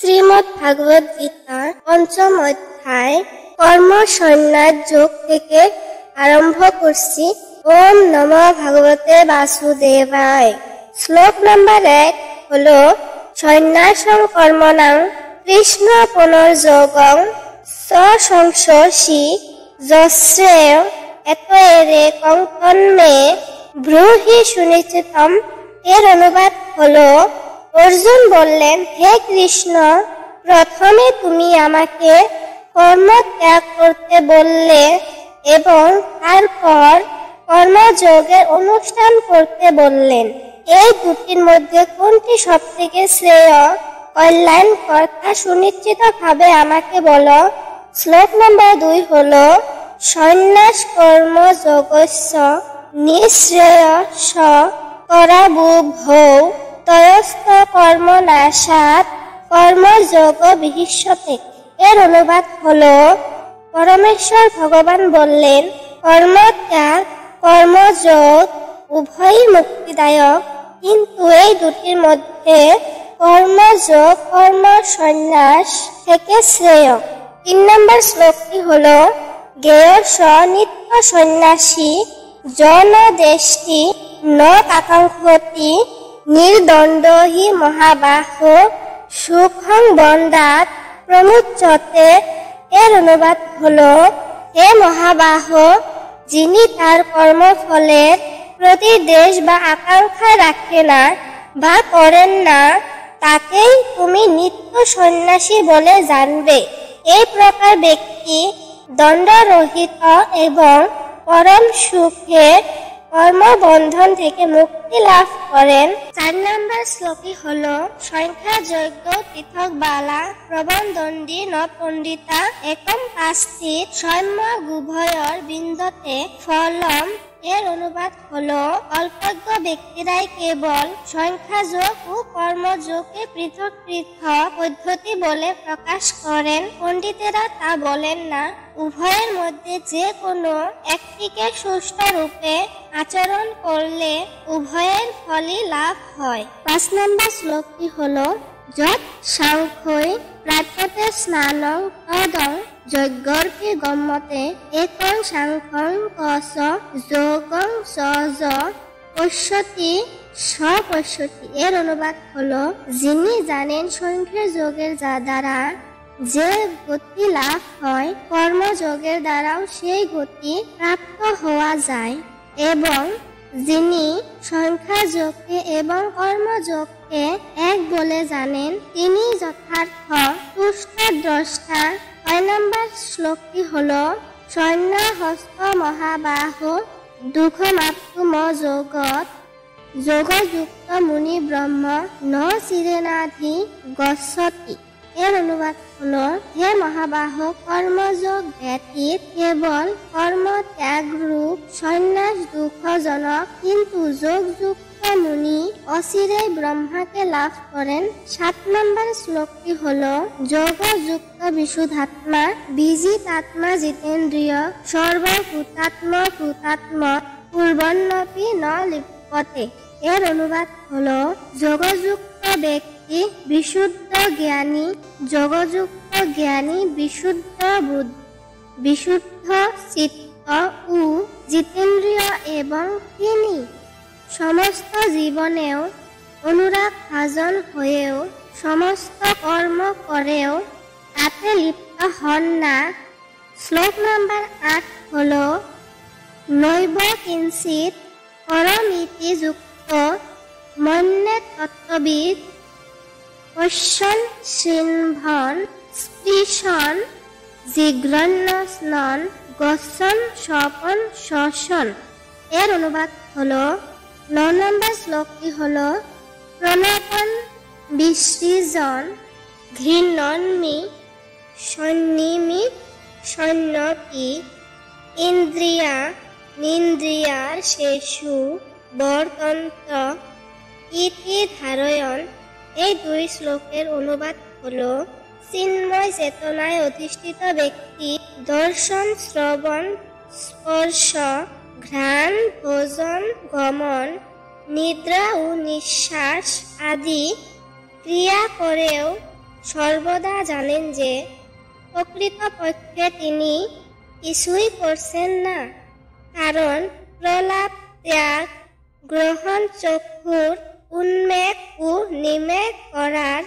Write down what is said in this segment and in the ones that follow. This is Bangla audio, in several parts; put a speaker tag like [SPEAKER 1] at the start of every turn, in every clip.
[SPEAKER 1] শ্রীমদ্ ভাগবত গীতার পঞ্চম অধ্যায় কর্ম সন্ন্যাস যোগ থেকে আরম্ভ করছি। ওম নমো ভগবতে বাসুদেবায়। শ্লোক নাম্বার 1 হলো সন্ন্যাসং কর্মণাং কৃষ্ণ পুনর্যোগং সংশোষি যশ্রেয় এতএরে কঙ্কন্মে ব্রূহি সুনিশ্চিতম। এর অনুবাদ হলো, অর্জুন বললেন, হে কৃষ্ণ, প্রথমে তুমি আমাকে কর্ম ত্যাগ করতে বললে এবং তারপর কর্মযোগের অনুষ্ঠান করতে বললেন। এই দুটির মধ্যে কোনটি সব থেকে শ্রেয় কল্যাণকর তা সুনিশ্চিতভাবে আমাকে বলো। শ্লোক নাম্বার 2 হলো সন্ন্যাস কর্ম যোগস্য নিঃশ্রেয় স পরাবুভৌ তয়স্থ কর্ম নাশাৎ কর্মযোগ বিহিষ্যতে। এর অনুবাদ হলো, পরমেশ্বর ভগবান বললেন, কর্মত্যাগ কর্মযোগ উভয়ই মুক্তিদায়ক, কিন্তু এই দুটির মধ্যে কর্মযোগ কর্ম সন্ন্যাস থেকে শ্রেয়। 3 নম্বর শ্লোকটি হলো জ্ঞেয় স নিত্য সন্ন্যাসী জন দেশটি ন কাকাঙ্ক্ষতি নির্দণ্ড হি মহাবাহো সুখং বন্দাত প্রমুচ্যতে। এর অনুবাদ হলো, হে মহাবাহো, যিনি তার কর্মফলের প্রতি দেশ বা আকাঙ্ক্ষা রাখে না বা করেন না, তাকেই তুমি নিত্য সন্ন্যাসী বলে জানবে। এই প্রকার ব্যক্তি দণ্ডরহিত এবং পরম সুখের কর্মবন্ধন থেকে মুক্তি লাভ করেন। 4 নম্বর শ্লোকটি হলো সংখ্যা যজ্ঞ পৃথক বালা প্রবন্ধন্ডী ন পণ্ডিতা একম পাস্থিত সম্যক উভয়র বিন্দতে ফলম। এর অনুবাদ হলো, অল্পজ্ঞ ব্যক্তিরাই কেবল সংখ্যাযোগ ও কর্মযোগকে পৃথক পৃথক পদ্ধতি বলে প্রকাশ করেন, পণ্ডিতেরা তা বলেন না। উভয়ের মধ্যে যে কোনো একটিকে সুষ্ঠু রূপে আচরণ করলে উভয়ের ফলই লাভ হয়। 5 নম্বর শ্লোকটি হলো যৎ সাংখ্যই প্রাপ্যতে স্নানং তদং যজ্ঞর্কে গম্যতে একং সাংখ্যং কস যোগং সজ পশ্যতি স্বপশ্যতি। এর অনুবাদ হলো, যিনি জানেন সংখ্যা যোগের দ্বারা যে গতি লাভ হয়, কর্মযোগের দ্বারাও সেই গতি প্রাপ্ত হওয়া যায়, এবং যিনি সংখ্যাযোগকে এবং কর্মযোগকে এক বলে জানেন, তিনি যথার্থ তুষ্ট দ্রষ্টা। 6 নম্বর শ্লোকটি হলো সৈন্য হস্ত মহাবাহু দুঃখমাপ্তুম যোগত যোগযুক্ত মুনি ব্রহ্ম ন চিরেনাধি গচ্ছতি। এর অনুবাদ হলো, হে মহাবাহ, কর্মযোগ ব্যতীত কেবল কর্ম ত্যাগ রূপ সন্ন্যাস দুঃখজনক, কিন্তু যোগযুক্ত মুনি অচিরেই ব্রহ্মাকে লাভ করেন। 7 নম্বর শ্লোকটি হলো যোগযুক্ত বিশুদ্ধাত্মা বিজিতাত্মা জিতেন্দ্রিয় সর্বভূতাত্ম ভূতাত্ম পূর্বন্নপি ন লিপ্যতে। এর অনুবাদ হলো, যোগযুক্ত ব্যক্তি বিশুদ্ধ জ্ঞানী, যোগযুক্ত জ্ঞানী বিশুদ্ধ বুদ্ধি বিশুদ্ধ চিত্ত ও জিতেন্দ্রিয়, এবং তিনি সমস্ত জীবনেও অনুরাগ ভাজন হয়েও সমস্ত কর্ম করেও তাতে লিপ্ত হন না। শ্লোক নাম্বার 8 হলো নৈব কিঞ্চিৎ পরমিতি যুক্ত মন্যে তত্ত্ববিদ পশ্যন শৃণ্ভন স্পৃশন জিঘ্রন্ন স্নন গচ্ছন স্বপন শ্বসন। এর অনুবাদ হলো 9 নম্বর শ্লোকটি হলো প্রণপন বিসৃজন ঘৃণন্মি সন্নিমিত সন্নপি ইন্দ্রিয়া নিন্দ্রিয়ার শেষু বর্তন্ত ইতি ধারয়ন। এই 2 শ্লোকের অনুবাদ হলো চিন্ময় চেতনায় অধিষ্ঠিত ব্যক্তি দর্শন শ্রবণ স্পর্শ ঘ্রাণ ভোজন গমন নিদ্রা ও নিঃশ্বাস আদি ক্রিয়া করেও সর্বদা জানেন যে প্রকৃতপক্ষে তিনি কিছুই করছেন না, কারণ প্রলাপ, ত্যাগ, গ্রহণ, চক্ষুর উন্মেষ ও নিমেষ করার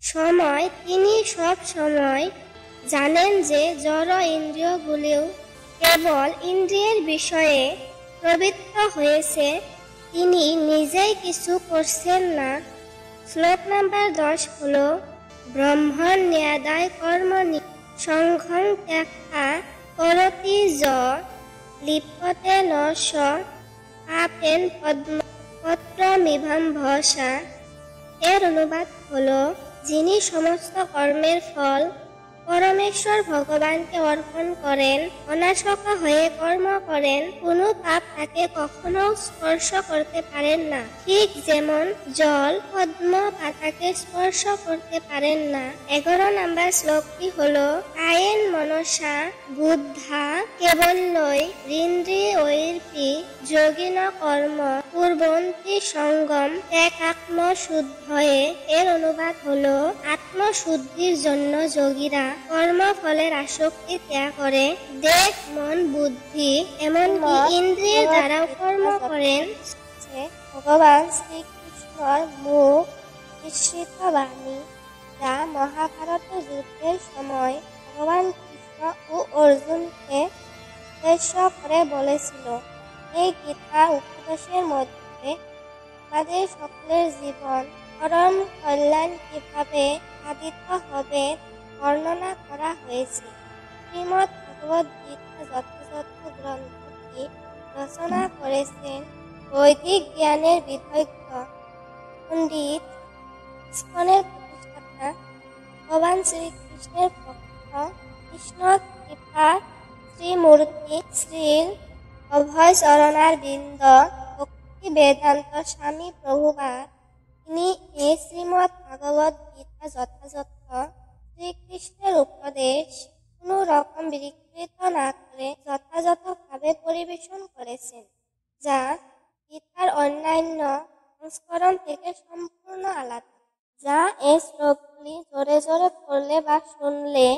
[SPEAKER 1] সময় তিনি সব সময় জানেন যে জড় ইন্দ্রিয়গুলিও কেবল ইন্দ্রিয়ের বিষয়ে প্রবৃত্ত হয়েছে, তিনি নিজেই কিছু করছেন না। শ্লোক নাম্বার 10 হলো ব্রহ্মণ ন্যাদায় কর্ম সংঘং ত্যক্তা করতি য লিপ্যতে ন স পাপেন পত্রমিভম্ভসা। এর অনুবাদ হলো যিনি সমস্ত কর্মের ফল পরমেশ্বর ভগবানকে অর্পণ করেন, অনাসক্ত হয়ে কর্ম করেন, কোনো পাপ তাকে কখনো স্পর্শ করতে পারেন না। ঠিক যেমন জল পদ্ম পাতাকে স্পর্শ করতে পারেন না। 11 নাম্বার শ্লোকটি হলো কায়েন মনসা বুদ্ধা কেবলই ইন্দ্রিয়ৈরপি যোগিন কর্ম কুর্বন্তি সঙ্গম একাত্ম শুদ্ধয়ে। এর অনুবাদ হলো আত্মশুদ্ধির জন্য যোগীরা কর্মফলের আসক্তি ত্যাগ করে দেহ, মন, বুদ্ধি এমনকি ইন্দ্রিয়ের দ্বারাও কর্ম করেন। ভগবান শ্রীকৃষ্ণর মুখ নিঃসৃত বাণী, যা মহাভারত যুদ্ধের সময় ভগবান কৃষ্ণ ও অর্জুনকে উদ্দেশ্য করে বলেছিল। এই গীতা উপদেশের মধ্যে আমাদের সকলের জীবন পরম কল্যাণ কিভাবে সাধিত হবে বর্ণনা করা হয়েছে। শ্রীমদ্ ভগবদ গীতা যথাযথ গ্রন্থটি রচনা করেছেন বৈদিক জ্ঞানের বিদগ্ধ পণ্ডিত, ইস্কনের প্রতিষ্ঠাতা, ভগবান শ্রীকৃষ্ণের ভক্ত, কৃষ্ণ কৃপা শ্রীমূর্তি শ্রীল অভয় চরণার বৃন্দ ভক্তি বেদান্ত স্বামী প্রভুপাদ। তিনি এই শ্রীমদ্ ভাগবত গীতা যথাযথ শ্রীকৃষ্ণের উপদেশ কোনো রকম বিকৃত না করে যথাযথভাবে পরিবেশন করেছেন, যা গীতার অন্যান্য সংস্করণ থেকে সম্পূর্ণ আলাদা। যা এই শ্লোকগুলি জোরে জোরে পড়লে বা শুনলে